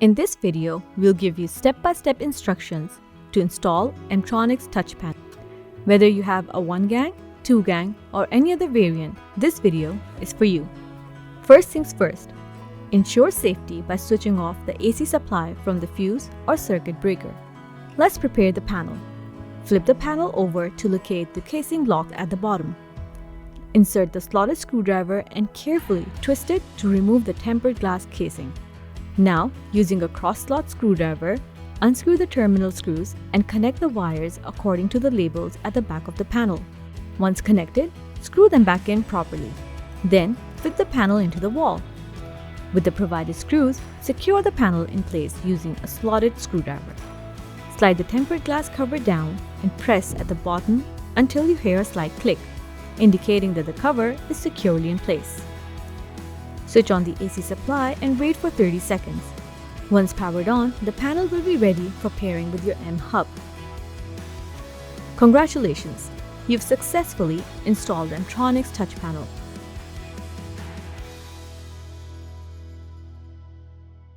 In this video, we'll give you step-by-step instructions to install MTronic's touch panel. Whether you have a 1-gang, 2-gang, or any other variant, this video is for you. First things first, ensure safety by switching off the AC supply from the fuse or circuit breaker. Let's prepare the panel. Flip the panel over to locate the casing lock at the bottom. Insert the slotted screwdriver and carefully twist it to remove the tempered glass casing. Now, using a cross-slot screwdriver, unscrew the terminal screws and connect the wires according to the labels at the back of the panel. Once connected, screw them back in properly. Then, fit the panel into the wall. With the provided screws, secure the panel in place using a slotted screwdriver. Slide the tempered glass cover down and press at the bottom until you hear a slight click, indicating that the cover is securely in place. Switch on the AC supply and wait for 30 seconds. Once powered on, the panel will be ready for pairing with your M hub. Congratulations! You've successfully installed MTronic's touch panel.